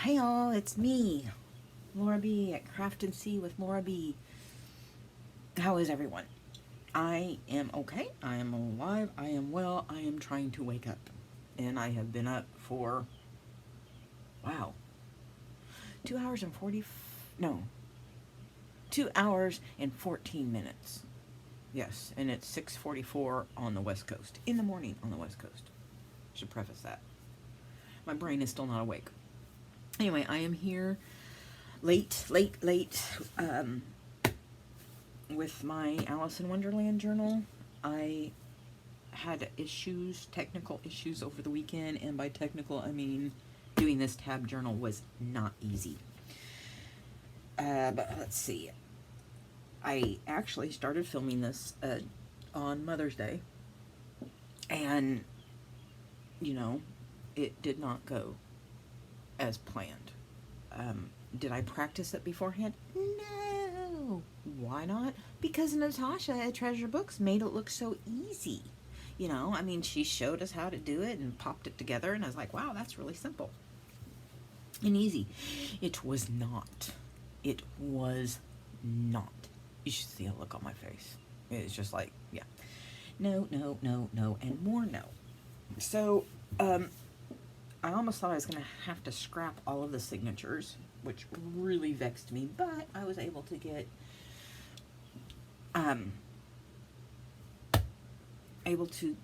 Hey all, it's me, Laura B at Craft and See with Laura B. How is everyone? I am okay. I am alive. I am well. I am trying to wake up. And I have been up for, wow, 2 hours and 40, no, 2 hours and 14 minutes. Yes, and it's 6:44 on the West Coast. In the morning on the West Coast. Should preface that. My brain is still not awake. Anyway, I am here late, with my Alice in Wonderland journal. I had technical issues over the weekend, and by technical, I mean doing this tab journal was not easy. But let's see. I actually started filming this on Mother's Day, and, you know, it did not go as planned. Did I practice it beforehand? No. Why not? Because Natasha at Treasure Books made it look so easy. You know, I mean, she showed us how to do it and popped it together, and I was like, wow, that's really simple and easy. It was not. It was not. You should see a look on my face. It's just like, yeah. No, and more no. So, I almost thought I was going to have to scrap all of the signatures, which really vexed me, but I was able to get, able to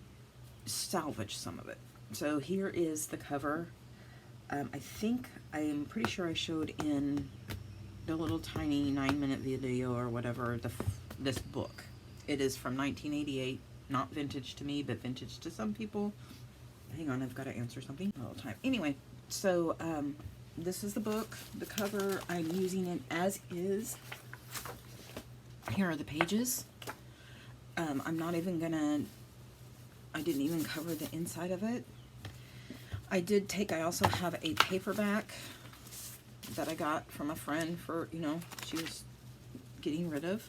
salvage some of it. So here is the cover. I'm pretty sure I showed in the little tiny 9-minute video or whatever, this book. It is from 1988, not vintage to me, but vintage to some people. Hang on, I've got to answer something all the time. Anyway, so this is the book, the cover. I'm using it as is. Here are the pages. I'm not even gonna, I didn't even cover the inside of it. I also have a paperback that I got from a friend for, you know, she was getting rid of.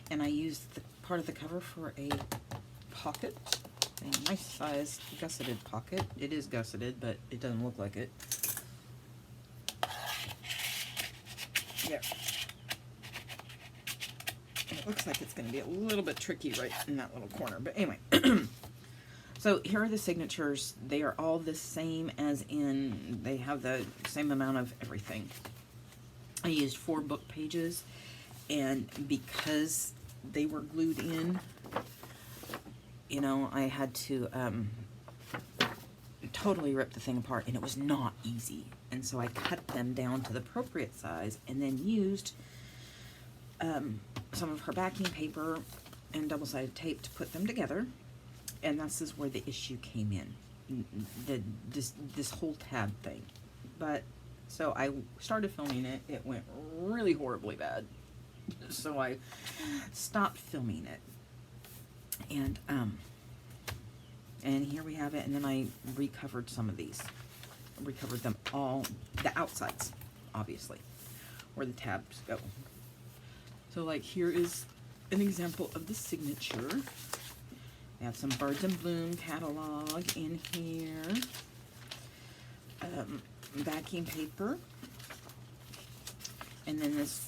And I used the part of the cover for a pocket. A nice size gusseted pocket. It is gusseted, but it doesn't look like it. There. And it looks like it's going to be a little bit tricky right in that little corner. But anyway. So here are the signatures. They are all the same as in, they have the same amount of everything. I used 4 book pages, and because they were glued in, you know, I had to totally rip the thing apart, and it was not easy. And so I cut them down to the appropriate size, and then used some of her backing paper and double-sided tape to put them together. And this is where the issue came in, this whole tab thing. But so I started filming it. It went really horribly bad, so I stopped filming it. And here we have it, and then I recovered some of these. I recovered them all, the outsides, obviously, where the tabs go. So, like, here is an example of the signature. I have some Birds in Bloom catalog in here. Backing paper. And then this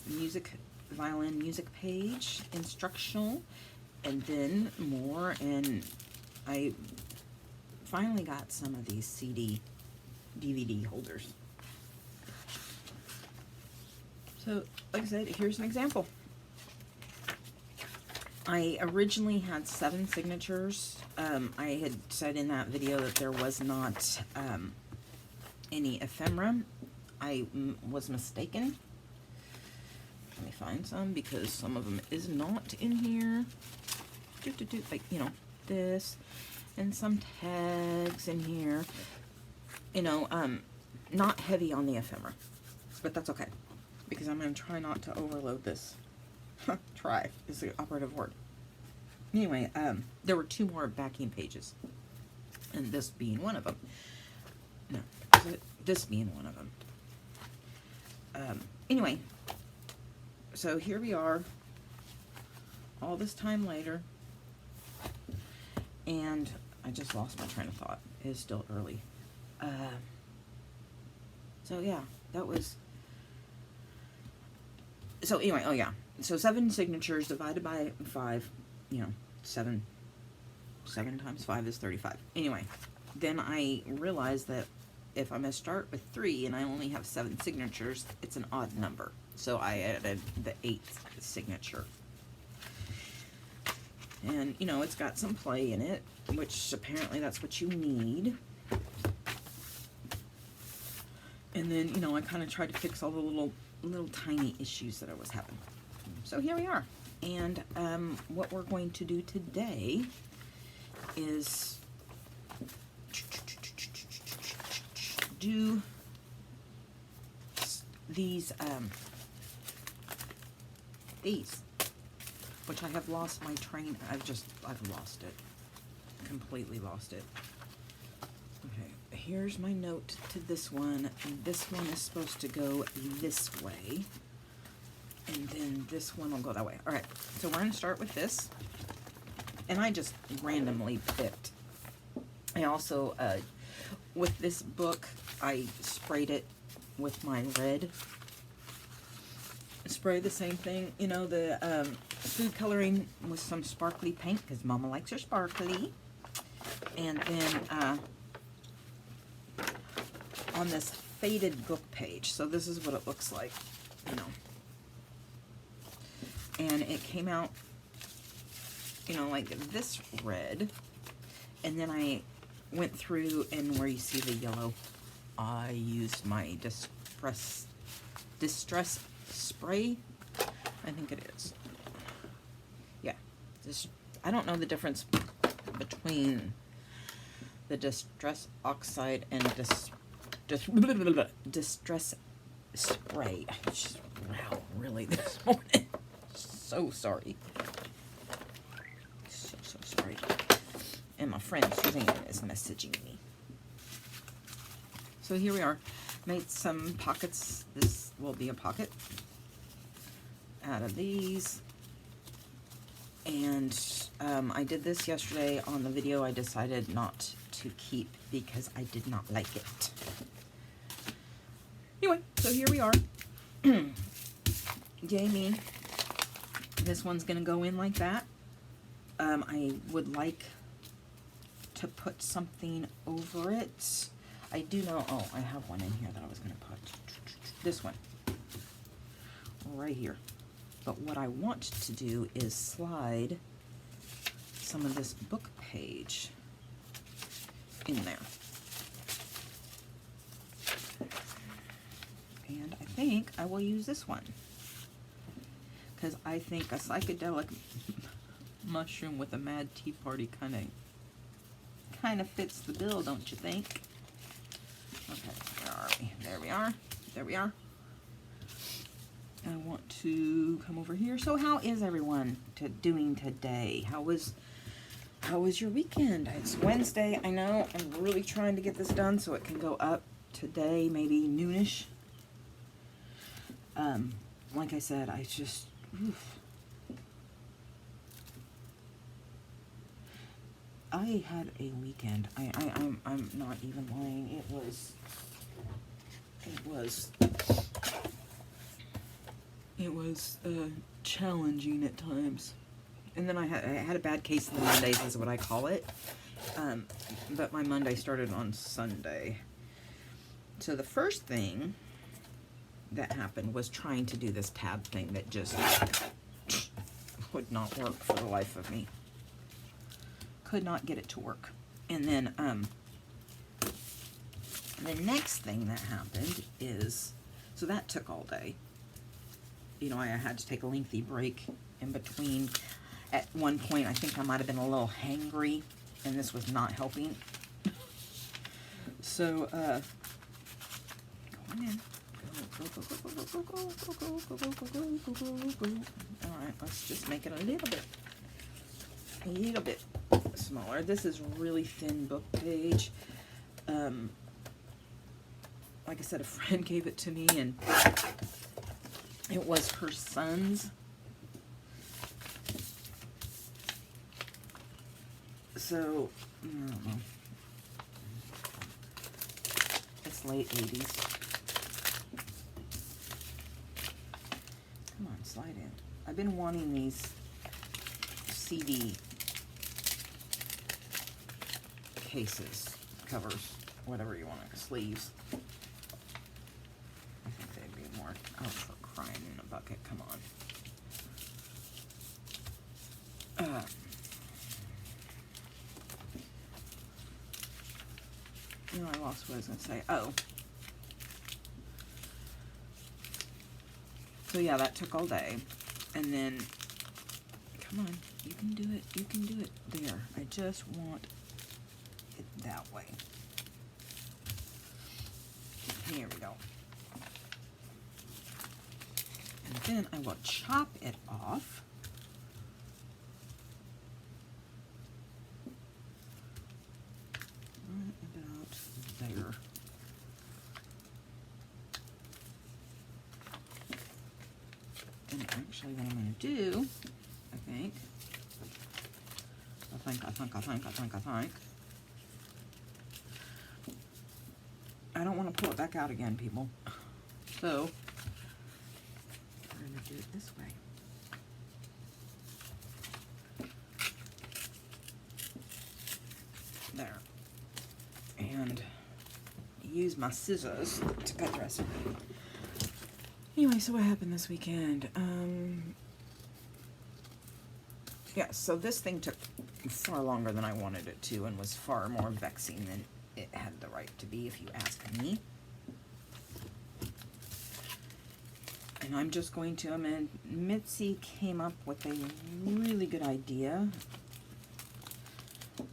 violin music page, instructional. And then more, and I finally got some of these CD, DVD holders. So, like I said, here's an example. I originally had 7 signatures. I had said in that video that there was not any ephemera. I was mistaken. Let me find some, because some of them is not in here. Like, you know, this, and some tags in here. You know, not heavy on the ephemera, but that's okay, because I'm going to try not to overload this. Try is the operative word. Anyway, there were 2 more backing pages, and this being one of them. No, this being one of them. Anyway, so here we are, all this time later, and I just lost my train of thought. It is still early. So yeah, that was... So anyway, oh yeah. So 7 signatures divided by 5, you know, 7 times 5 is 35. Anyway, then I realized that if I'm going to start with 3 and I only have 7 signatures, it's an odd number. So I added the 8th signature. And, you know, it's got some play in it, which apparently that's what you need. And then, you know, I kind of tried to fix all the little tiny issues that I was having. So here we are. And what we're going to do today is do these, which I have lost my train. I've lost it. Completely lost it. Okay, here's my note to this one. And this one is supposed to go this way. And then this one will go that way. All right, so we're going to start with this. And I just randomly picked. I also, with this book, I sprayed it with my red spray. The same thing, you know, the food coloring with some sparkly paint, because Mama likes her sparkly. And then on this faded book page. So this is what it looks like, you know. And it came out, you know, like this red. And then I went through, and where you see the yellow, I used my distress spray. I think it is. Yeah. I don't know the difference between the distress oxide and distress spray. I just, wow, really, this morning. So sorry. So sorry. And my friend Suzanne is messaging me. So here we are. Made some pockets. This will be a pocket out of these. And I did this yesterday on the video. I decided not to keep because I did not like it. Anyway, so here we are. Yay me. This one's going to go in like that. I would like to put something over it. I do know, oh, I have one in here that I was going to put. This one. Right here. But what I want to do is slide some of this book page in there. And I think I will use this one. Because I think a psychedelic mushroom with a mad tea party kind of fits the bill, don't you think? Okay, where are we? There we are. There we are. I want to come over here. So how is everyone doing today? How was your weekend? It's Wednesday. I know I'm really trying to get this done so it can go up today, maybe noonish. Like I said, I just... Oof. I had a weekend. I'm not even lying. It was challenging at times. And then I had a bad case of the Mondays, is what I call it. But my Monday started on Sunday. So the first thing that happened was trying to do this tab thing that just would not work for the life of me. Could not get it to work. And then the next thing that happened is, so that took all day. You know, I had to take a lengthy break in between. At one point, I think I might have been a little hangry, and this was not helping. So, go on in. Go. Alright, let's just make it a little bit smaller. This is really thin book page. Like I said, a friend gave it to me, and it was her son's. So, I don't know. It's late 80s. I've been wanting these CD cases, covers, whatever you want, sleeves. I think they'd be more, oh, for crying in a bucket, come on. No, I lost what I was going to say. Oh. So yeah, that took all day. And then, come on, you can do it, you can do it. There, I just want it that way. Here we go. And then I will chop it off. Right about there. And actually what I'm going to do, I think, I don't want to pull it back out again, people. So, we're going to do it this way. There. And use my scissors to cut the rest of it. Anyway, so what happened this weekend? Yeah, so this thing took far longer than I wanted it to and was far more vexing than it had the right to be, if you ask me. And I'm just going to, Mitzi came up with a really good idea,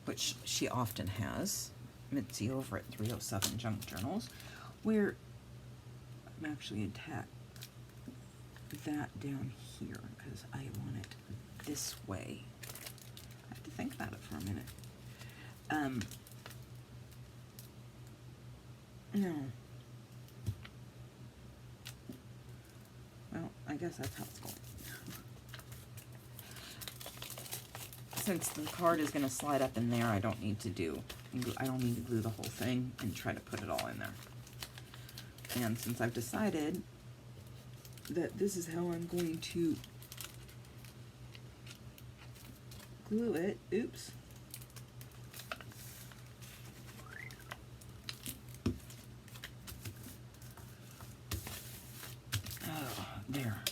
which she often has, Mitzi over at 307 Junk Journals, where I'm actually attacked that down here because I want it this way. I have to think about it for a minute. No. Well, I guess that's how it's going. Since the card is going to slide up in there, I don't need to glue the whole thing and try to put it all in there. And since I've decided that this is how I'm going to glue it, oops. Oh, there.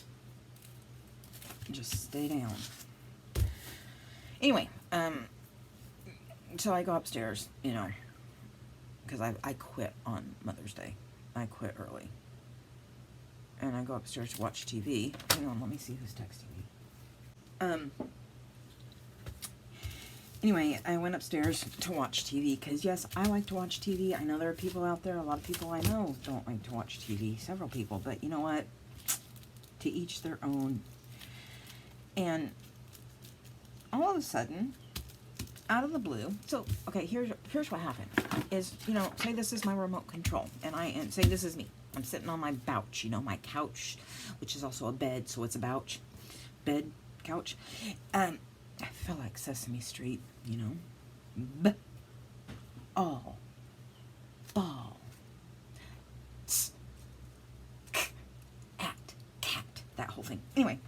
Just stay down. Anyway, so I go upstairs, you know, because I quit on Mother's Day. I quit early. And I go upstairs to watch TV. Hang on, let me see who's texting me. Anyway, I went upstairs to watch TV because, yes, I like to watch TV. I know there are people out there, a lot of people I know don't like to watch TV, several people, but you know what? To each their own. And all of a sudden, out of the blue, so, okay, here's what happened, is, you know, say this is my remote control, and say this is me. I'm sitting on my couch, you know, my couch, which is also a bed, so it's a couch, bed, couch. I feel like Sesame Street, you know. All. Ball. Tss. K. At. Cat. That whole thing. Anyway.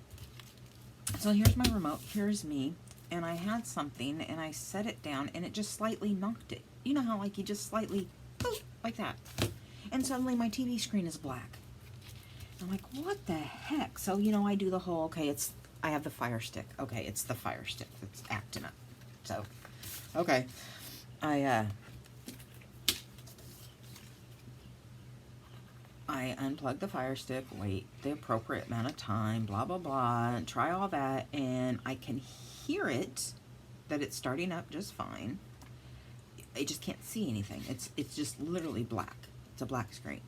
So here's my remote. Here's me. And I had something, and I set it down, and it just slightly knocked it. You know how, like, you just slightly, boop, like that. And suddenly my TV screen is black. I'm like, what the heck? So, you know, I do the whole, okay, I have the Fire Stick. Okay, it's the Fire Stick that's acting up. So, okay. I unplug the Fire Stick, wait the appropriate amount of time, blah, blah, blah, and try all that, and I can hear it, that it's starting up just fine. I just can't see anything. It's just literally black. It's a black screen.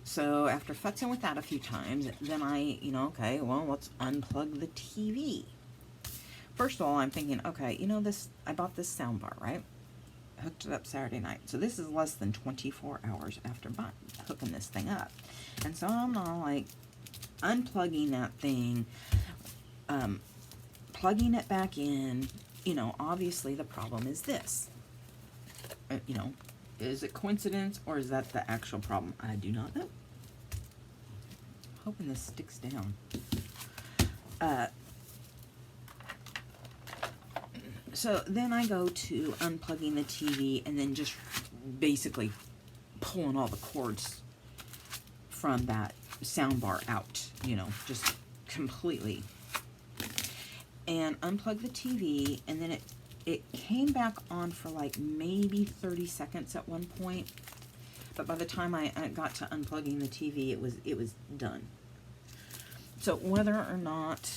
So after futzing with that a few times, then okay, well, let's unplug the TV. First of all, I'm thinking, okay, you know, I bought this sound bar, right? Hooked it up Saturday night. So this is less than 24 hours after hooking this thing up. And so I'm all like unplugging that thing, plugging it back in. You know, obviously the problem is this. You know, is it coincidence or is that the actual problem? I do not know. Hoping this sticks down. So then I go to unplugging the TV and then just basically pulling all the cords from that sound bar out, you know, just completely. And unplug the TV, and then it came back on for like maybe 30 seconds at one point. But by the time I got to unplugging the TV, it was done. So whether or not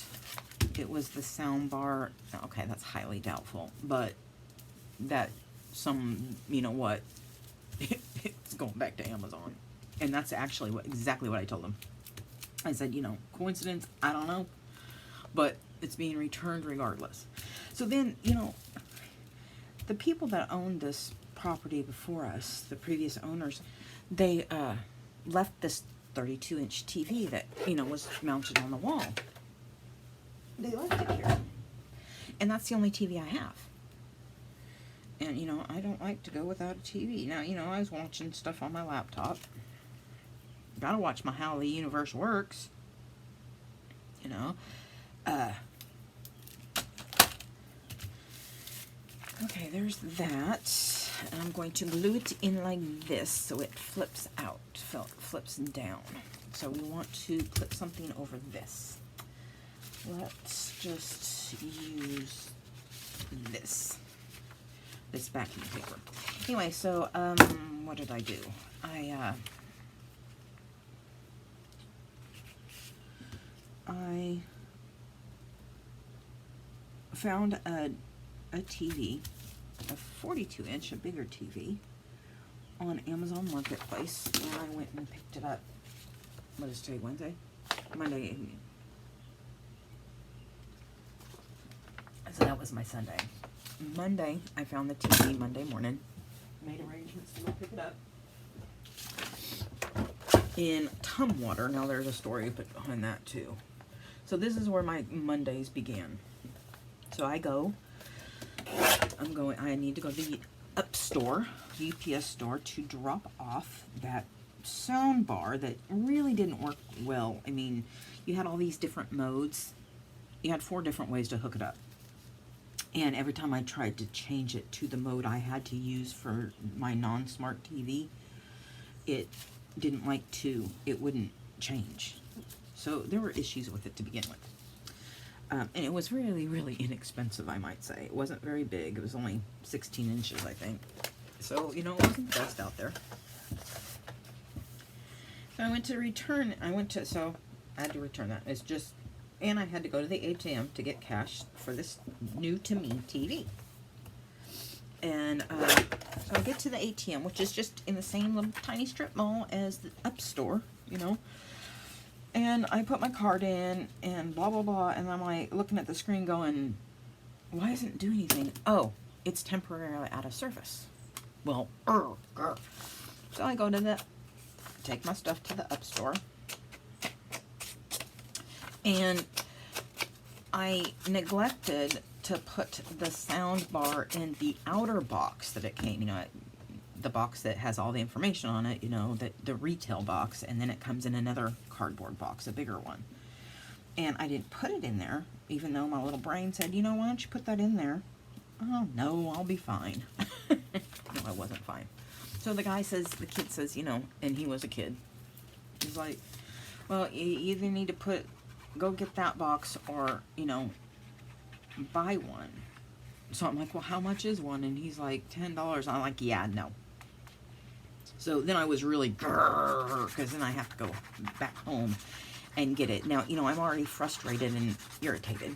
it was the sound bar, okay, that's highly doubtful. But that you know what, it's going back to Amazon. And that's actually exactly what I told them. I said, you know, coincidence, I don't know, but it's being returned regardless. So then, you know, the people that owned this property before us, the previous owners, they left this 32-inch TV that, you know, was mounted on the wall. They left it here. And that's the only TV I have. And, you know, I don't like to go without a TV. Now, you know, I was watching stuff on my laptop. Gotta watch my How the Universe Works. You know. Okay, there's that. And I'm going to glue it in like this so it flips out, flips down. So we want to put something over this. Let's just use this backing paper. Anyway, so what did I do? I found a TV, a 42-inch, a bigger TV, on Amazon Marketplace, and I went and picked it up. What is today, Wednesday? Monday. So that was my Sunday. Monday, I found the TV Monday morning. Made arrangements to go pick it up. In Tumwater. Now there's a story behind that too. So this is where my Mondays began. So I need to go to the UPS store to drop off that sound bar that really didn't work well. I mean, you had all these different modes. You had 4 different ways to hook it up. And every time I tried to change it to the mode I had to use for my non-smart TV, it didn't like to, it wouldn't change. So there were issues with it to begin with. And it was really, really inexpensive, I might say. It wasn't very big. It was only 16 inches, I think. So, you know, it wasn't the best out there. So I went to return, so I had to return that. It's just, and I had to go to the ATM to get cash for this new to me TV. And so I get to the ATM, which is just in the same little tiny strip mall as the Up store, you know. And I put my card in and blah, blah, blah. And I'm like looking at the screen going, why isn't it doing anything? Oh, it's temporarily out of service. Well, so I go to take my stuff to the Up store. And I neglected to put the sound bar in the outer box that it came, you know, the box that has all the information on it, you know, the retail box, and then it comes in another cardboard box, a bigger one. And I didn't put it in there, even though my little brain said, you know, why don't you put that in there? Oh, no, I'll be fine. No, I wasn't fine. So the kid says, you know, and he was a kid. He's like, well, you either need to go get that box or, you know, buy one. So I'm like, well, how much is one? And he's like, $10. I'm like, yeah, no. So then I was really because then I have to go back home and get it. Now, you know, I'm already frustrated and irritated.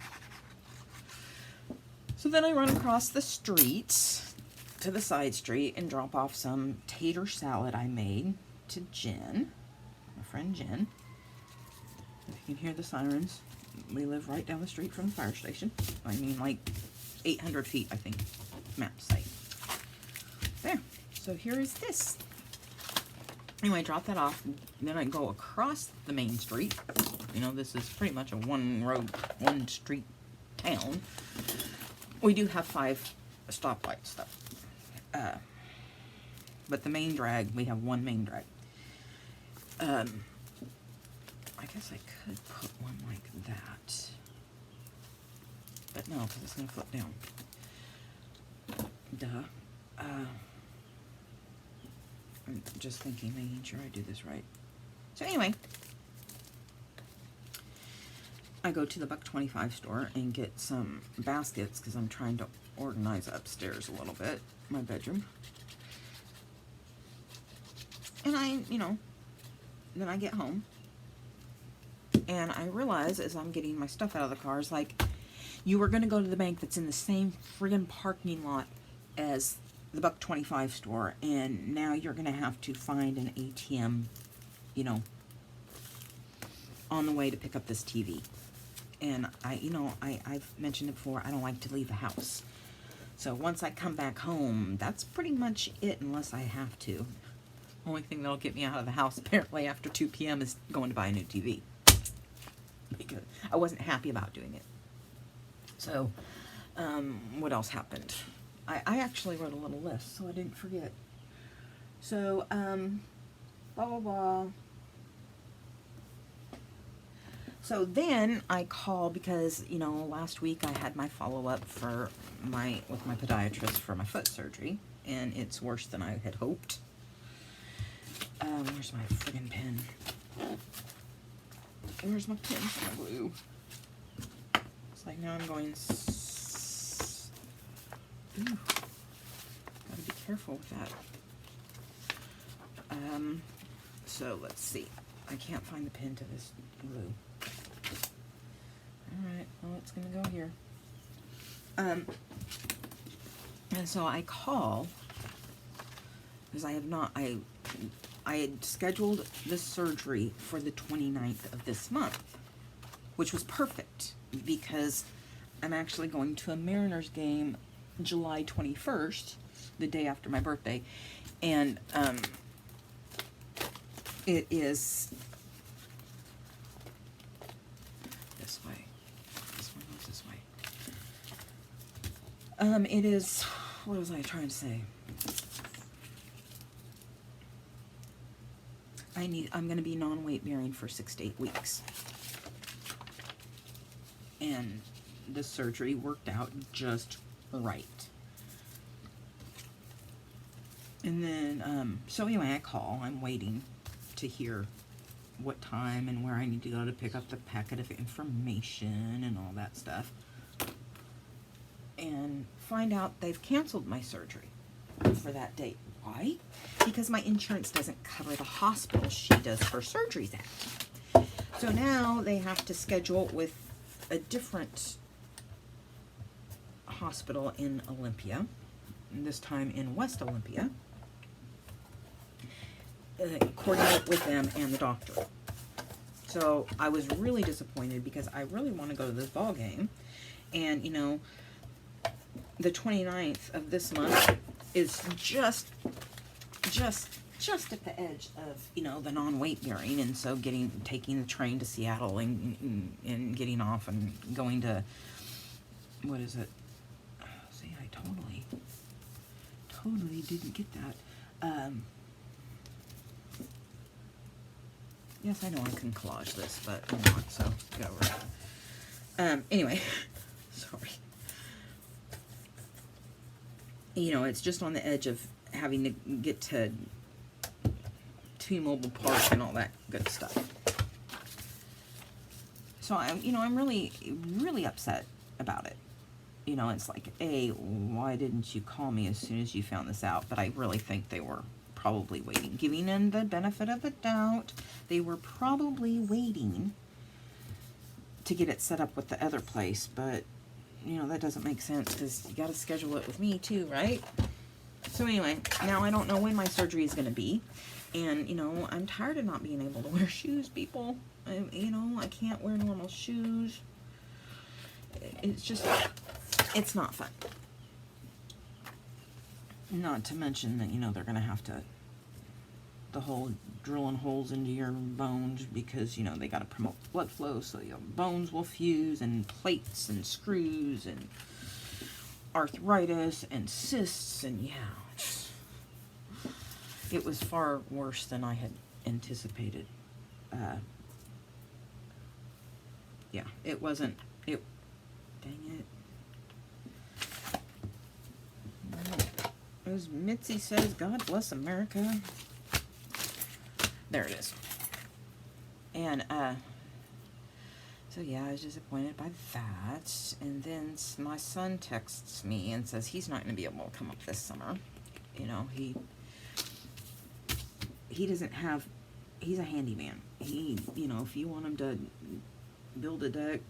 So then I run across the street to the side street and drop off some tater salad I made to Jen, my friend Jen. You can hear the sirens. We live right down the street from the fire station. I mean, like 800 feet, I think, map site. There. So here is this. Anyway, I drop that off. Then I go across the main street. You know, this is pretty much a one street town. We do have 5 stoplights, though. But the main drag, we have 1 main drag. I guess I could put one like that. but no, because it's going to flip down. Duh. I'm just thinking, making sure I do this right. So anyway, I go to the $1.25 store and get some baskets because I'm trying to organize upstairs a little bit, my bedroom. And then I get home and I realize as I'm getting my stuff out of the car, it's like, you were going to go to the bank that's in the same friggin' parking lot as the $1.25 store, and now you're going to have to find an ATM, on the way to pick up this TV. And I've mentioned it before, I don't like to leave the house. So once I come back home, that's pretty much it, unless I have to. Only thing that'll get me out of the house apparently after 2 p.m. is going to buy a new TV. Because I wasn't happy about doing it. So, what else happened? I actually wrote a little list, so I didn't forget. So, blah, blah, blah. So then I call because, last week I had my follow-up with my podiatrist for my foot surgery, and it's worse than I had hoped. Where's my friggin' pen? Where's my pen for my glue? It's like now I'm going... Ooh, gotta be careful with that. So let's see. I can't find the pin to this glue. Alright, well it's gonna go here. And so I call because I had scheduled this surgery for the 29th of this month, which was perfect because I'm actually going to a Mariners game July 21st, the day after my birthday, and it is this way. This one goes this way. It is, what was I trying to say? I'm going to be non-weight bearing for 6 to 8 weeks. And the surgery worked out just right. And then, so anyway, I call. I'm waiting to hear what time and where I need to go to pick up the packet of information and all that stuff. And find out they've canceled my surgery for that date. Why? Because my insurance doesn't cover the hospital she does her surgeries at. So now they have to schedule with a different hospital in Olympia, this time in West Olympia, coordinate with them and the doctor. So I was really disappointed because I really want to go to this ball game, and the 29th of this month is just at the edge of the non-weight bearing, and so taking the train to Seattle and getting off and going to, what is it? See, I totally didn't get that. Yes, I know I can collage this, but I'm not, so get over it. Anyway, sorry. It's just on the edge of having to get to T-Mobile Park and all that good stuff. So I'm really, really upset about it. It's like, why didn't you call me as soon as you found this out? But I really think they were probably waiting. Giving them the benefit of the doubt, they were probably waiting to get it set up with the other place, but that doesn't make sense because you got to schedule it with me too, right? So anyway, now I don't know when my surgery is going to be, and I'm tired of not being able to wear shoes, people. I can't wear normal shoes. It's just, it's not fun. Not to mention that they're going to have to drilling holes into your bones because they got to promote blood flow, so your bones will fuse, and plates and screws and arthritis and cysts, and it was far worse than I had anticipated. It wasn't. Dang it. As Mitzi says, God bless America. There it is. And, so yeah, I was disappointed by that. And then my son texts me and says he's not going to be able to come up this summer. You know, he doesn't have, he's a handyman. He, you know, if you want him to build a deck,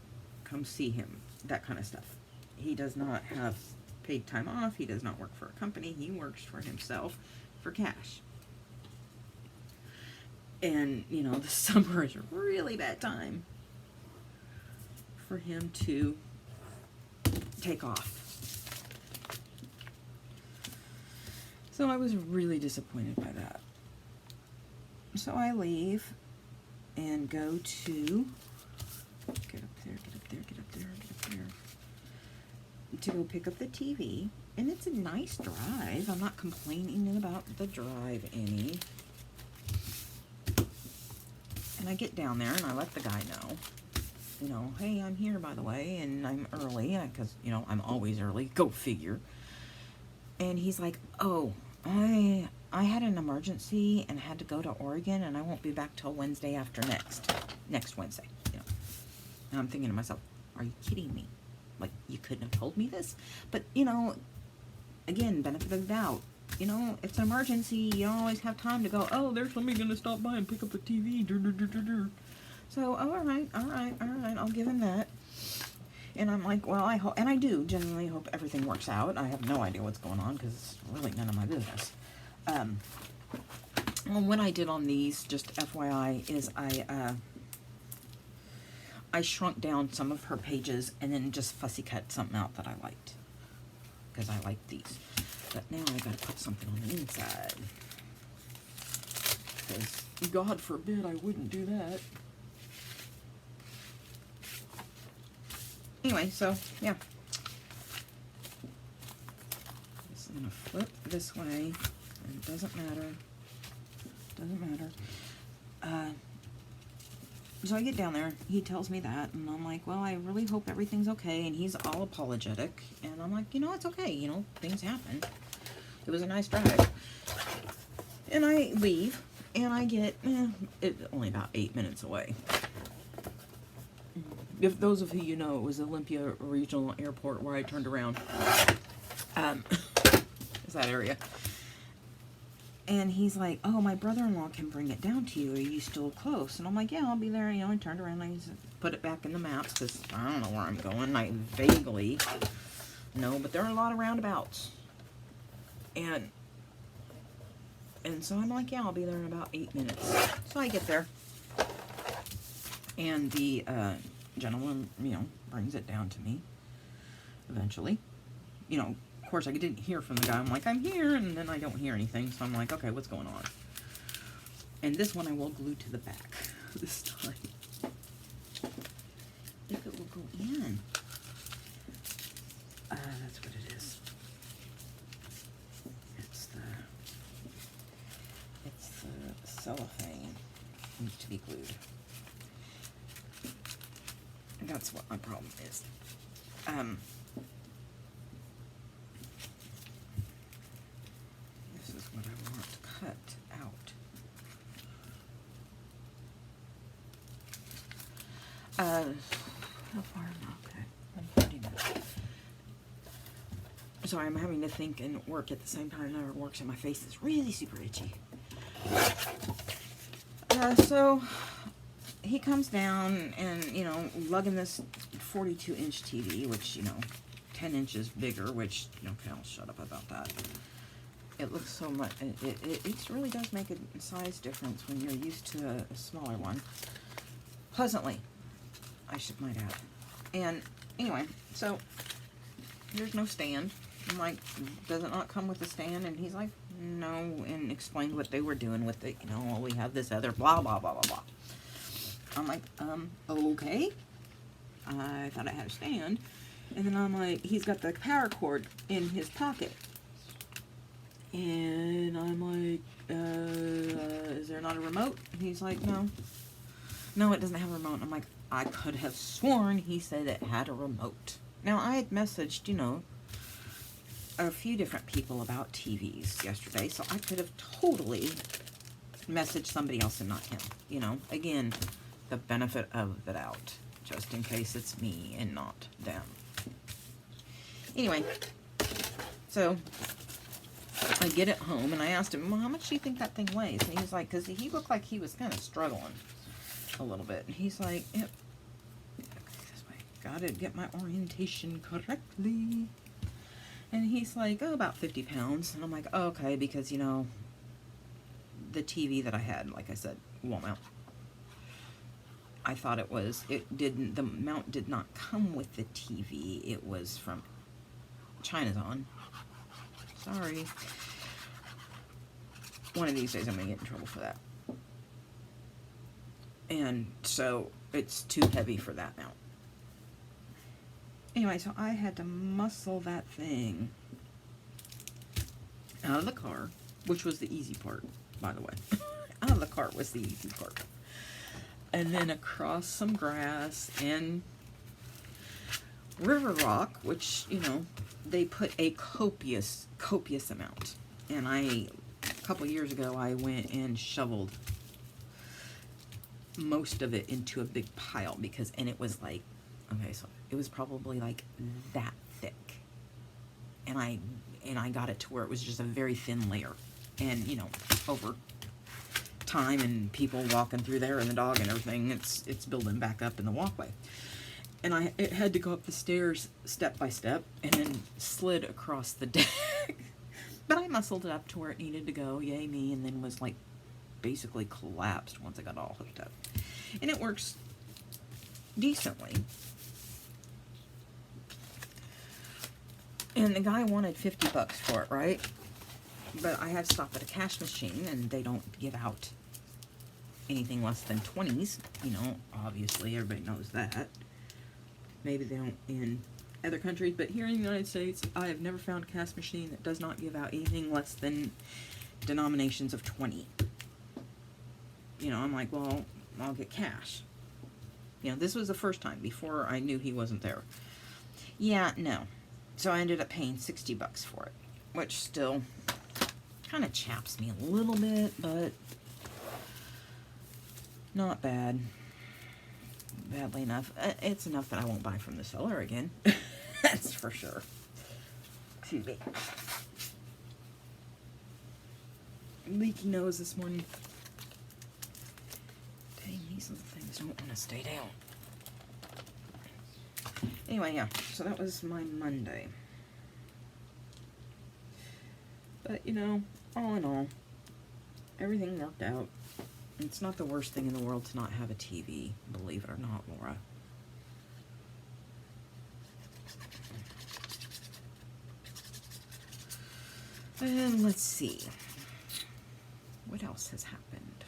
come see him. That kind of stuff. He does not have paid time off. He does not work for a company. He works for himself for cash. And, you know, the summer is a really bad time for him to take off. So I was really disappointed by that. So I leave and go to, get up there, to go pick up the TV. And it's a nice drive. I'm not complaining about the drive any. And I get down there and I let the guy know, you know, hey, I'm here, by the way, and I'm early, because, you know, I'm always early, go figure. And he's like, oh, I had an emergency and had to go to Oregon, and I won't be back till Wednesday after next Wednesday, you know. And I'm thinking to myself, are you kidding me? Like, you couldn't have told me this? But, you know, again, benefit of the doubt. You know, if it's an emergency, you don't always have time to go, oh, there's somebody going to stop by and pick up a TV. So, all right, I'll give him that. And I'm like, well, I hope, and I do genuinely hope everything works out. I have no idea what's going on because it's really none of my business. Well, what I did on these, just FYI, is I shrunk down some of her pages and then just fussy cut something out that I liked. Because I liked these. But now I gotta put something on the inside. Because God forbid I wouldn't do that. Anyway, so yeah. Just gonna flip this way. And it doesn't matter. So I get down there, he tells me that, and I'm like, well, I really hope everything's okay, and he's all apologetic, and I'm like, you know, it's okay, you know, things happen. It was a nice drive. And I leave, and I get, it's only about 8 minutes away. If those of you know, it was Olympia Regional Airport where I turned around. Is that area. And he's like, oh, my brother-in-law can bring it down to you. Are you still close? And I'm like, yeah, I'll be there. You know, I turned around and I put it back in the maps because I don't know where I'm going. I vaguely know, but there are a lot of roundabouts. And so I'm like, yeah, I'll be there in about 8 minutes. So I get there. And the gentleman, you know, brings it down to me eventually. You know, of course, I didn't hear from the guy. I'm like, I'm here, and then I don't hear anything. So I'm like, okay, what's going on? And this one I will glue to the back this time. If it will go in. That's what it is. It's the cellophane needs to be glued. And that's what my problem is. This is what I want to cut out. How far? Okay, I'm 30 minutes. Sorry, I'm having to think and work at the same time. It never works, and my face is really super itchy. So he comes down and, you know, lugging this 42-inch TV, which, you know, 10 inches bigger, which, okay, I'll shut up about that. It looks so much, it really does make a size difference when you're used to a smaller one. Pleasantly, I might add. And anyway, so there's no stand. I'm like, does it not come with a stand? And he's like, no, and explained what they were doing with it. You know, well, we have this other blah, blah, blah, blah, blah. I'm like, okay. I thought I had a stand. And then I'm like, he's got the power cord in his pocket. And I'm like, is there not a remote? And he's like, no. No, it doesn't have a remote. I'm like, I could have sworn he said it had a remote. Now, I had messaged, you know, a few different people about TVs yesterday, so I could have totally messaged somebody else and not him. You know, again, the benefit of the doubt, just in case it's me and not them. Anyway, so I get it home, and I asked him, well, how much do you think that thing weighs? And he's like, because he looked like he was kind of struggling a little bit. And he's like, yep. This way. Gotta get my orientation correctly. And he's like, oh, about 50 pounds. And I'm like, oh, okay, because, you know, the TV that I had, like I said, won't mount. I thought the mount did not come with the TV. It was from China's on. Sorry. One of these days I'm going to get in trouble for that. And so it's too heavy for that mount. Anyway, so I had to muscle that thing out of the car, which was the easy part, by the way. Out of the car was the easy part. And then across some grass and river rock, which, you know, they put a copious amount. And a couple years ago, I went and shoveled most of it into a big pile and it was like, okay, so it was probably like that thick. And I got it to where it was just a very thin layer. And, you know, over time and people walking through there and the dog and everything, it's building back up in the walkway. And it had to go up the stairs step by step and then slid across the deck. But I muscled it up to where it needed to go, yay me, and then was like basically collapsed once I got all hooked up. And it works decently. And the guy wanted $50 for it, right? But I had to stop at a cash machine, and they don't give out anything less than 20s. You know, obviously, everybody knows that. Maybe they don't in other countries, but here in the United States, I have never found a cash machine that does not give out anything less than denominations of 20. You know, I'm like, well, I'll get cash. You know, this was the first time before I knew he wasn't there. Yeah, no. So I ended up paying $60 for it, which still kind of chaps me a little bit, but not bad. Badly enough. It's enough that I won't buy from the seller again. That's for sure. Excuse me. Leaky nose this morning. Dang, these little things don't want to stay down. Anyway, yeah. So that was my Monday. But, you know, all in all, everything worked out. It's not the worst thing in the world to not have a TV, believe it or not, Laura. And let's see. What else has happened?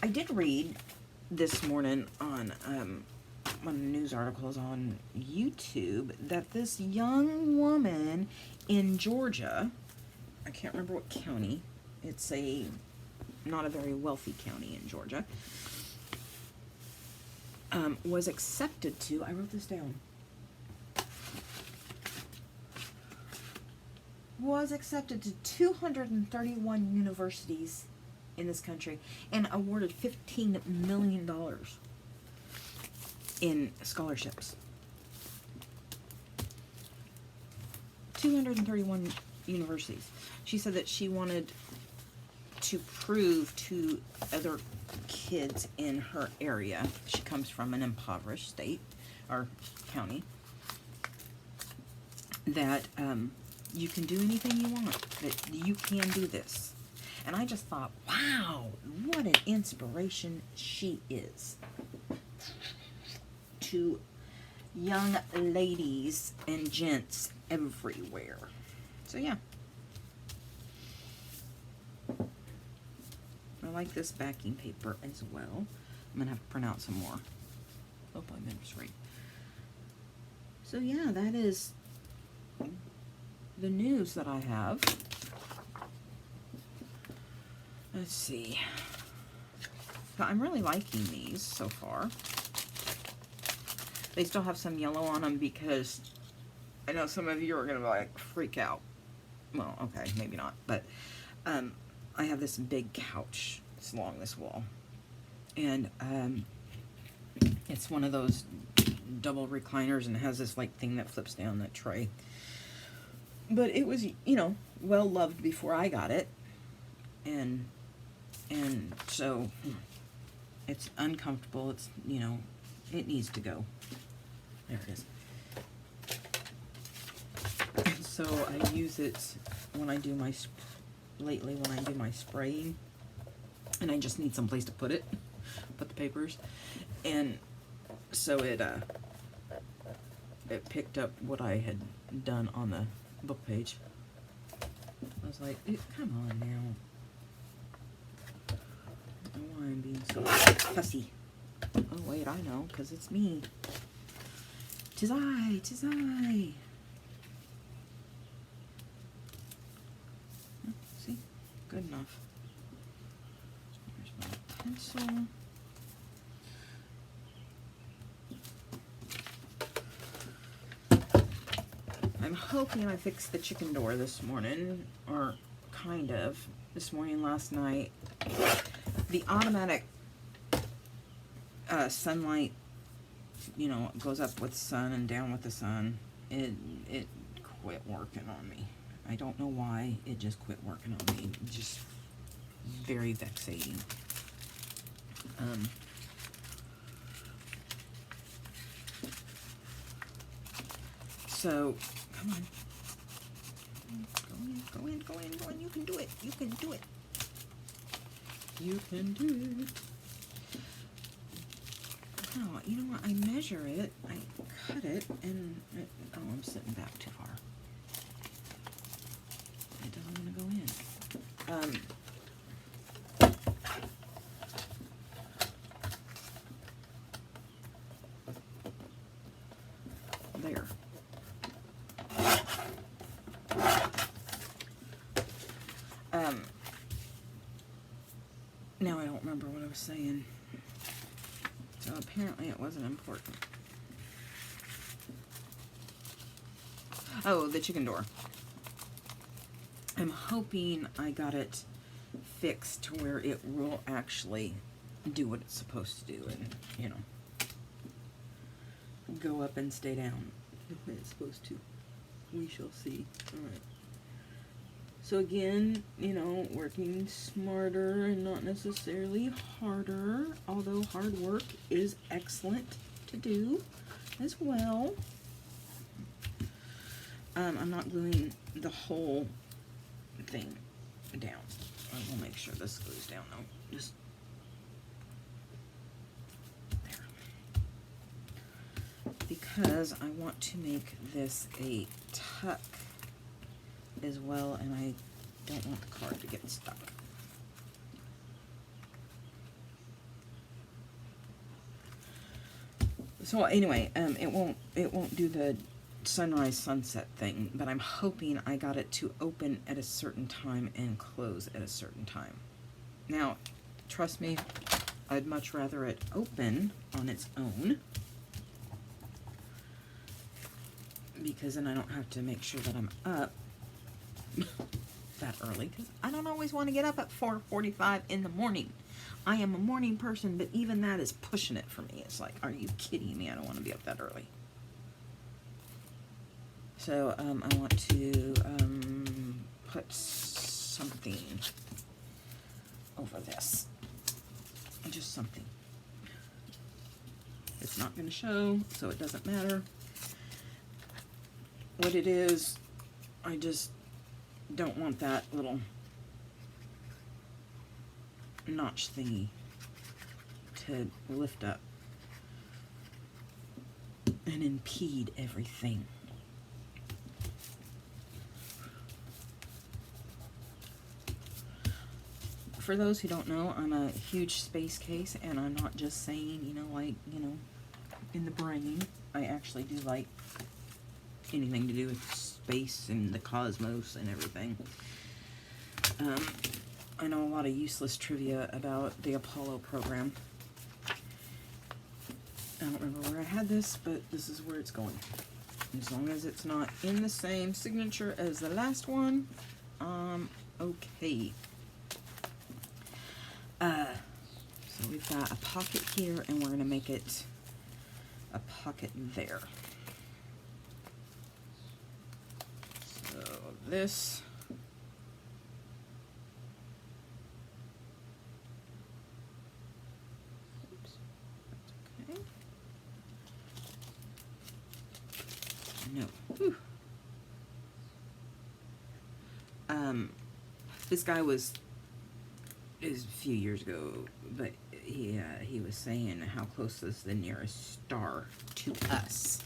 I did read this morning on one of the news articles on YouTube that this young woman in Georgia, I can't remember what county, it's not a very wealthy county in Georgia, was accepted to, I wrote this down, was accepted to 231 universities in this country and awarded $15 million in scholarships. 231 universities. She said that she wanted to prove to other kids in her area, she comes from an impoverished state or county, that you can do anything you want, that you can do this. And I just thought, wow, what an inspiration she is to young ladies and gents everywhere. So yeah. I like this backing paper as well. I'm going to have to print out some more. Hope I remember right. So yeah, that is the news that I have. Let's see. So I'm really liking these so far. They still have some yellow on them because I know some of you are going to like freak out. Well, okay, maybe not, but I have this big couch. It's along this wall, and it's one of those double recliners, and it has this like thing that flips down, that tray. But it was, you know, well loved before I got it, and so it's uncomfortable. It's, you know, it needs to go. There it is. And so I use it when I do my lately when I do my spraying, and I just need some place to put it, put the papers, and so it picked up what I had done on the book page. I was like, come on now. I don't know why I'm being so fussy. Oh wait, I know, because it's me. 'Tis I, 'tis I. See? Good enough. There's my pencil. I'm hoping I fixed the chicken door this morning, or kind of. This morning, last night. The automatic sunlight, you know, goes up with the sun and down with the sun. It quit working on me. I don't know why. It just quit working on me. Just very vexating. So, come on. Go in, go in, go in, go in. You can do it. You can do it. You can do it. Oh, you know what? I measure it, I cut it, and oh, I'm sitting back too far. It doesn't want to go in. There. Now I don't remember what I was saying. So apparently it wasn't important. Oh, the chicken door. I'm hoping I got it fixed to where it will actually do what it's supposed to do, and, you know, go up and stay down the way it's supposed to. We shall see. Alright. So again, you know, working smarter and not necessarily harder, although hard work is excellent to do as well. I'm not gluing the whole thing down. I will make sure this glues down though. Just there. Because I want to make this a tuck as well, and I don't want the card to get stuck. So anyway, it won't do the sunrise sunset thing, but I'm hoping I got it to open at a certain time and close at a certain time. Now, trust me, I'd much rather it open on its own, because then I don't have to make sure that I'm up that early, because I don't always want to get up at 4:45 in the morning. I am a morning person, but even that is pushing it for me. It's like, are you kidding me? I don't want to be up that early. So I want to put something over this. Just something. It's not going to show, so it doesn't matter what it is. I just don't want that little notch thingy to lift up and impede everything. For those who don't know, I'm a huge space case, and I'm not just saying, you know, like, you know, in the brain. I actually do like anything to do with space and the cosmos and everything. I know a lot of useless trivia about the Apollo program. I don't remember where I had this, but this is where it's going. As long as it's not in the same signature as the last one, okay. So we've got a pocket here, and we're going to make it a pocket there. So this, oops, that's okay. No. Whew. This guy is a few years ago, but he was saying how close is the nearest star to us,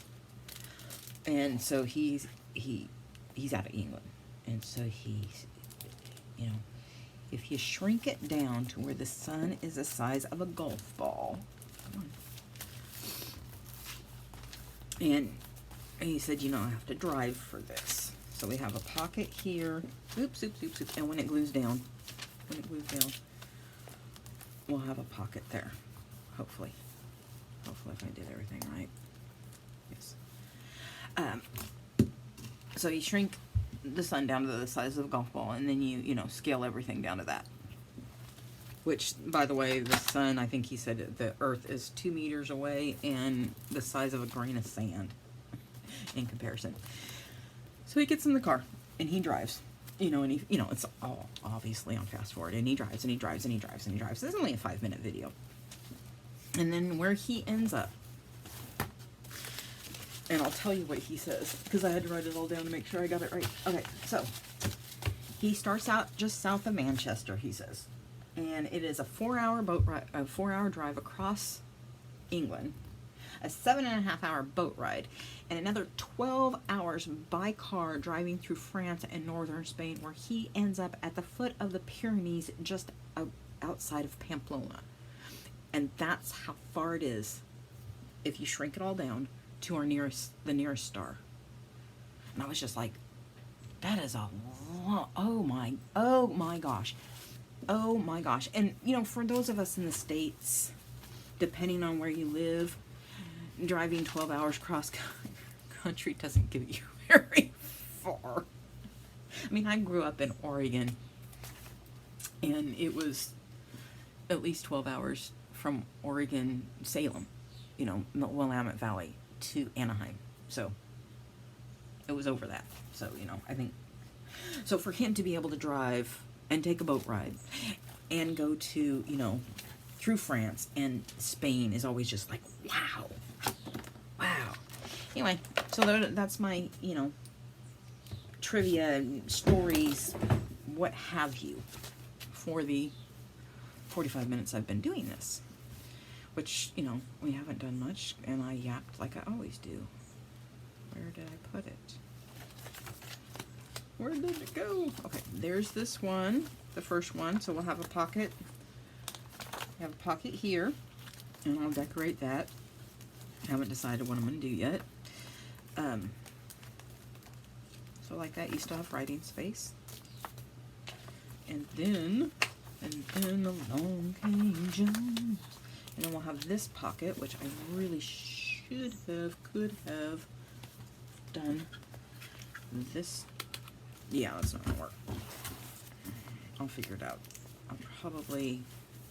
and so he's out of England, and so he's, you know, if you shrink it down to where the sun is the size of a golf ball, come on. And he said, you know, I have to drive for this. So we have a pocket here. Oops, oops, oops, oops. And when it glues down, we'll have a pocket there. Hopefully. Hopefully if I did everything right. Yes. So you shrink the sun down to the size of a golf ball, and then you know, scale everything down to that. Which, by the way, the sun, I think he said the Earth is 2 meters away and the size of a grain of sand in comparison. So he gets in the car and he drives, you know, and he, you know, it's all obviously on fast forward, and he drives and he drives and he drives and he drives. This is only a 5-minute video. And then where he ends up, and I'll tell you what he says, because I had to write it all down to make sure I got it right. Okay, so he starts out just south of Manchester, he says, and it is a 4-hour boat ride, a 4-hour drive across England, a 7.5-hour boat ride, and another 12 hours by car driving through France and northern Spain, where he ends up at the foot of the Pyrenees, just outside of Pamplona. And that's how far it is, if you shrink it all down, to the nearest star. And I was just like, that is a lot. Oh my gosh. Oh my gosh. And, you know, for those of us in the States, depending on where you live, driving 12 hours cross country doesn't get you very far. I mean, I grew up in Oregon, and it was at least 12 hours from Oregon, Salem, you know, Willamette Valley, to Anaheim. So it was over that. So, you know, I think, so for him to be able to drive and take a boat ride and go to, you know, through France and Spain is always just like, wow. Wow. Anyway, so that's my, you know, trivia, stories, what have you, for the 45 minutes I've been doing this. Which, you know, we haven't done much, and I yapped like I always do. Where did I put it? Where did it go? Okay, there's this one, the first one. So we'll have a pocket. We have a pocket here, and I'll decorate that. I haven't decided what I'm going to do yet. So like that, you still have writing space. And then along came Jones. And then we'll have this pocket, which I really could have done this. Yeah, that's not gonna work. I'll figure it out.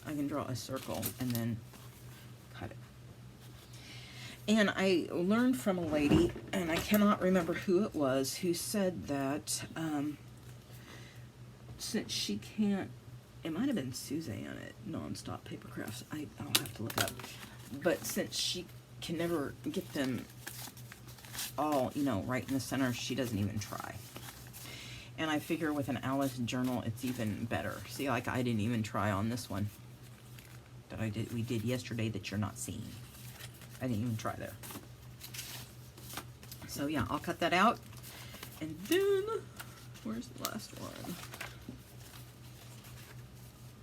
I can draw a circle and then cut it. And I learned from a lady, and I cannot remember who it was, who said that since she can't, it might have been Suzanne at Nonstop Paper Crafts, I'll have to look up, but since she can never get them all, you know, right in the center, she doesn't even try. And I figure with an Alice journal, it's even better. See, like I didn't even try on this one that we did yesterday that you're not seeing. I didn't even try there. So yeah, I'll cut that out. And then, where's the last one?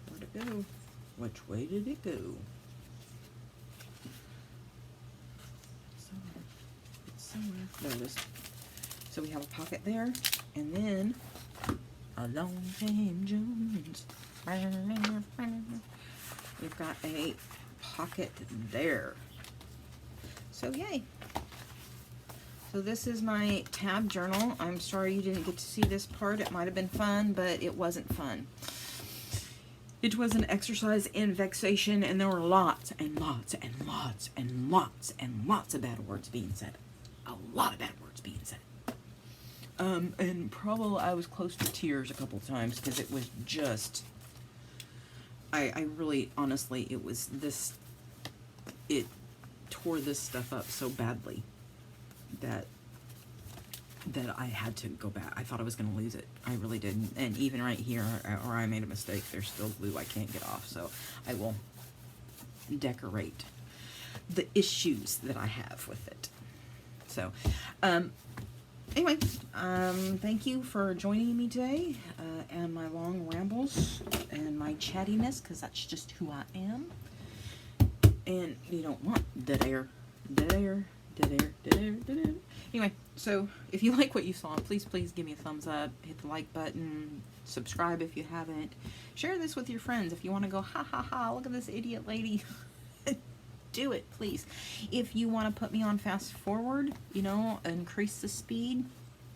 Where'd it go? Which way did it go? Somewhere. There it is. So we have a pocket there, and then along came Jones. We've got a pocket there. So yay. So this is my tab journal. I'm sorry you didn't get to see this part. It might have been fun, but it wasn't fun. It was an exercise in vexation, and there were lots and lots and lots and lots and lots of bad words being said. A lot of bad words being said. And probably I was close to tears a couple times because it was just, I really, honestly, it was this, it tore this stuff up so badly that I had to go back. I thought I was going to lose it. I really did. And even right here, where I made a mistake, there's still glue I can't get off. So I will decorate the issues that I have with it. So, anyway, thank you for joining me today, and my long rambles and my chattiness, because that's just who I am. And you don't want dead air, dead air, dead air, dead air, dead air. Anyway, so if you like what you saw, please give me a thumbs up, hit the like button, subscribe if you haven't, share this with your friends if you want to go, ha ha ha, look at this idiot lady. Do it, please. If you want to put me on fast forward, you know, increase the speed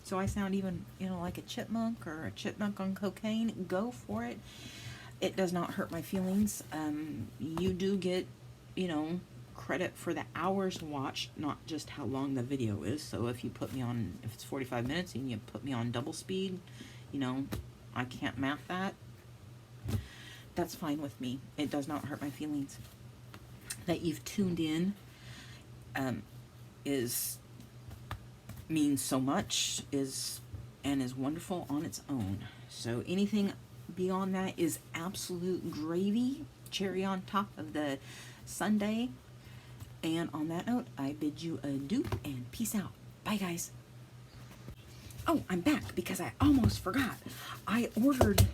so I sound even, you know, like a chipmunk or a chipmunk on cocaine, go for it. It does not hurt my feelings. You do get, you know, credit for the hours watched, not just how long the video is. So if you put me on, if it's 45 minutes and you put me on double speed, you know, I can't math that. That's fine with me. It does not hurt my feelings. That you've tuned in means so much, is wonderful on its own. So anything beyond that is absolute gravy, cherry on top of the sundae. And on that note, I bid you adieu and peace out. Bye, guys. Oh, I'm back because I almost forgot. I ordered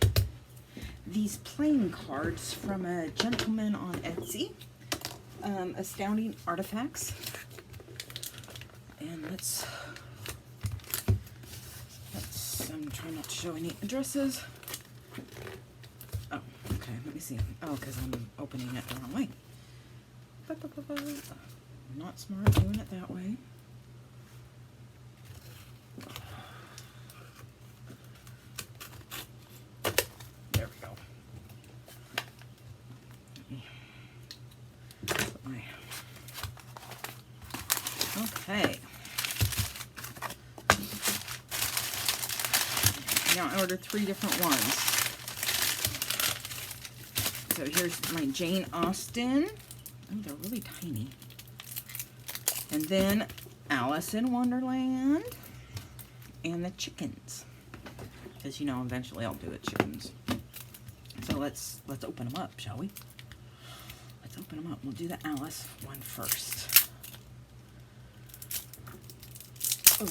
these playing cards from a gentleman on Etsy. Astounding Artifacts. And let's I'm trying not to show any addresses. Oh, okay, let me see. Oh, because I'm opening it the wrong way. Not smart doing it that way. There we go. Okay. Now I ordered 3 different ones. So here's my Jane Austen. Oh, they're really tiny. And then Alice in Wonderland and the chickens. Because, you know, eventually I'll do it chickens. So let's open them up, shall we? Let's open them up. We'll do the Alice one first. Ooh.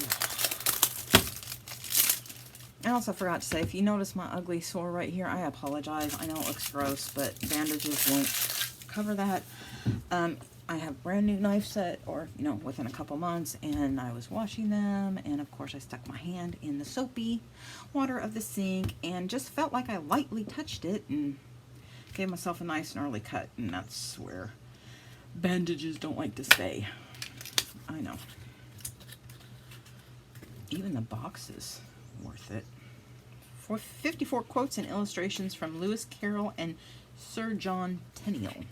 I also forgot to say, if you notice my ugly sore right here, I apologize. I know it looks gross, but bandages won't cover that. I have brand new knife set, or, you know, within a couple months, and I was washing them, and of course I stuck my hand in the soapy water of the sink, and just felt like I lightly touched it, and gave myself a nice gnarly cut, and that's where bandages don't like to stay. I know. Even the box is worth it. For 54 quotes and illustrations from Lewis Carroll and Sir John Tenniel.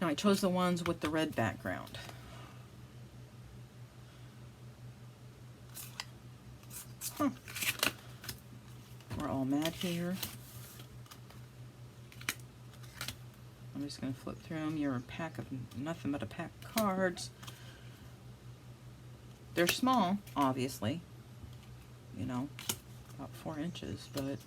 Now I chose the ones with the red background. Huh. We're all mad here. I'm just going to flip through them. You're a pack of nothing but a pack of cards. They're small, obviously. You know, about 4 inches, but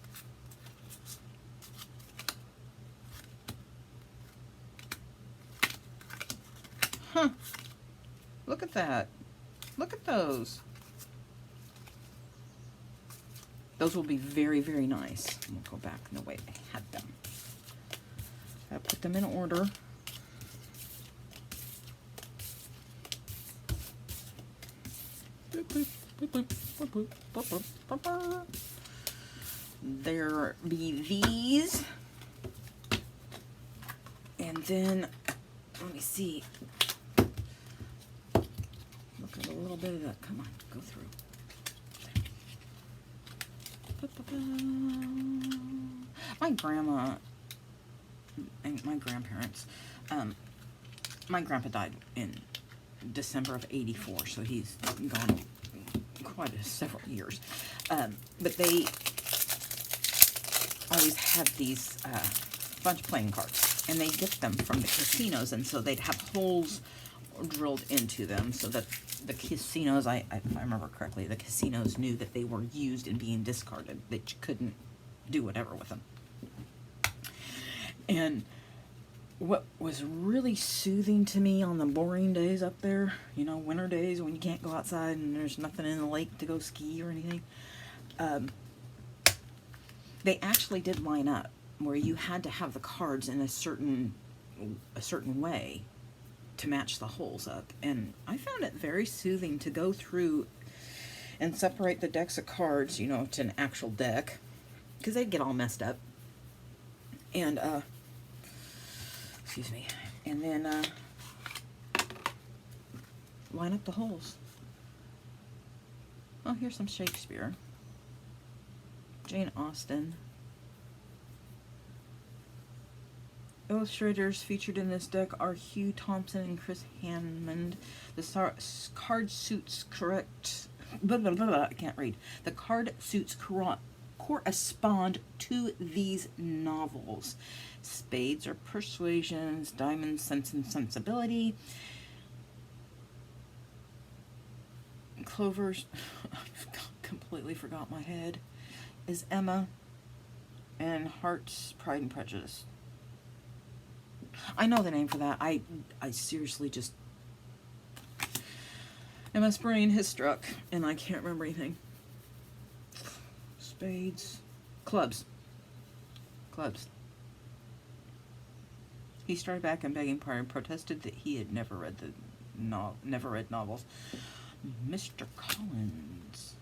huh. Look at that. Look at those. Those will be very, very nice. We'll go back in the way I had them. I put them in order. There be these, and then let me see. Get a little bit of that. Come on, go through. My grandma and my grandparents, my grandpa died in December of '84, so he's gone quite several years. But they always had these bunch of playing cards, and they get them from the casinos, and so they'd have holes drilled into them so that the casinos, if I remember correctly, the casinos knew that they were used and being discarded, that you couldn't do whatever with them. And what was really soothing to me on the boring days up there, you know, winter days when you can't go outside and there's nothing in the lake to go ski or anything, they actually did line up where you had to have the cards in a certain way to match the holes up. And I found it very soothing to go through and separate the decks of cards, you know, to an actual deck, because they'd get all messed up. And, excuse me, and then line up the holes. Oh, here's some Shakespeare. Jane Austen. Illustrators featured in this deck are Hugh Thompson and Chris Hammond. The card suits correct. I can't read. The card suits correspond to these novels. Spades are persuasions, diamonds, sense and sensibility. Clovers, I completely forgot my head, is Emma, and Hearts, Pride and Prejudice. I know the name for that. I seriously just, MS brain has struck, and I can't remember anything. Spades, clubs. He started back and begging pardon, protested that he had never read novels. Mr. Collins.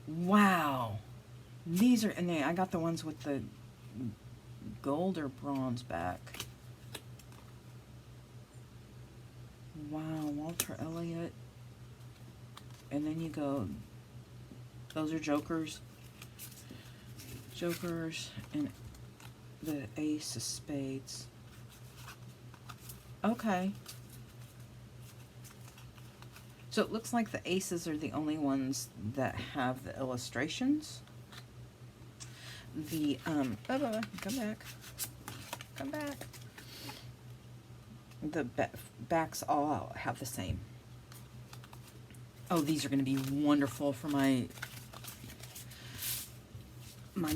Wow, these are, and I got the ones with the gold or bronze back. Wow, Walter Elliott. And then you go, those are jokers. And the ace of spades. Okay. So it looks like the aces are the only ones that have the illustrations. The, come back. The backs all have the same. Oh, these are going to be wonderful for my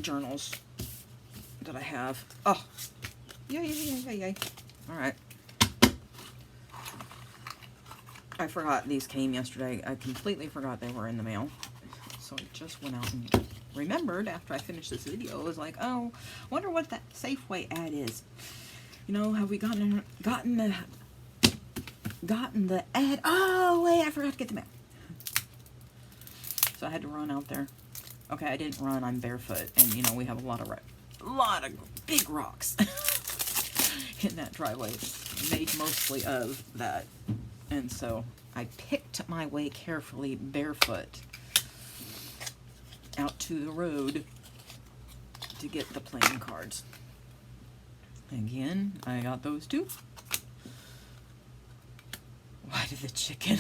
journals that I have. Oh, yay. All right. I forgot these came yesterday. I completely forgot they were in the mail. So I just went out and remembered after I finished this video. I was like, oh, wonder what that Safeway ad is. You know, have we gotten the ad? Oh, wait, I forgot to get the mail. So I had to run out there. Okay, I didn't run. I'm barefoot, and you know we have a lot of big rocks in that driveway. It's made mostly of that, and so I picked my way carefully barefoot out to the road to get the playing cards. Again, I got those two. Why did the chicken?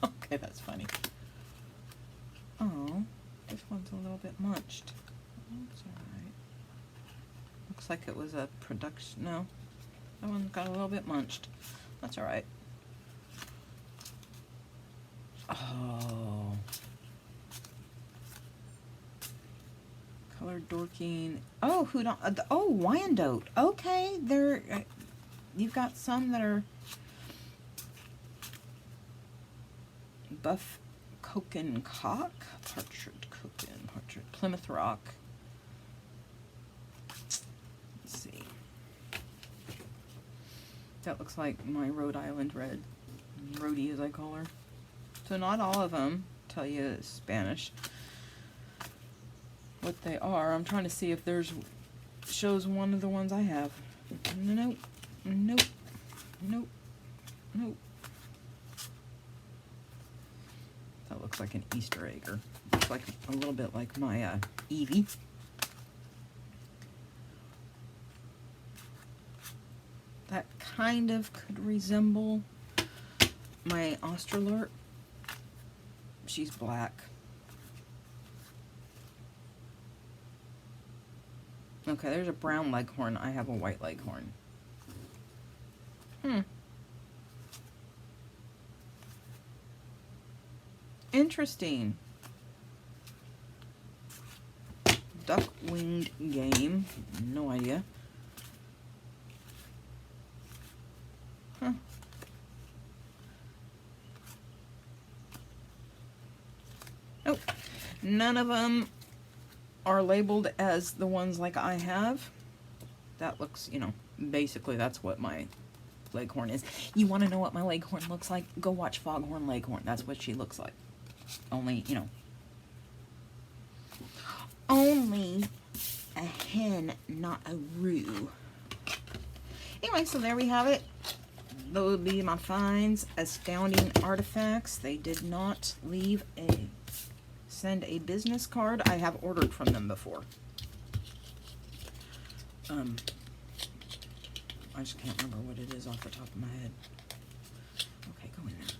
Okay, that's funny. Oh, this one's a little bit munched. That's alright. Looks like it was a production. No, that one got a little bit munched. That's alright. Oh. Colored dorking. Oh, who don't? Oh, Wyandotte. Okay, there. You've got some that are Buff Coken Cock, Partridge Coken, Partridge Plymouth Rock. Let's see. That looks like my Rhode Island red, Rhodey as I call her. So not all of them tell you Spanish. What they are. I'm trying to see if there's shows one of the ones I have. Nope. That looks like an Easter egg, or looks like a little bit like my Eevee. That kind of could resemble my Australorp. She's black. Okay, there's a brown leghorn. I have a white leghorn. Interesting. Duck-winged game. No idea. Huh. Oh, none of them are labeled as the ones like I have. That looks, you know, basically that's what my leghorn is. You want to know what my leghorn looks like? Go watch Foghorn Leghorn. That's what she looks like. Only, you know, only a hen, not a roux. Anyway, so there we have it. Those would be my finds. Astounding Artifacts. They did not send a business card. I have ordered from them before. I just can't remember what it is off the top of my head. Okay, go in there.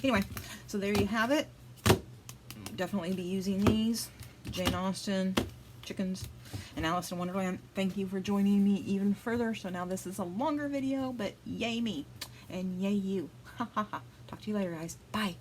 Anyway, so there you have it. Definitely be using these. Jane Austen, chickens, and Alice in Wonderland. Thank you for joining me even further. So now this is a longer video, but yay me and yay you. Ha ha ha. Talk to you later, guys. Bye.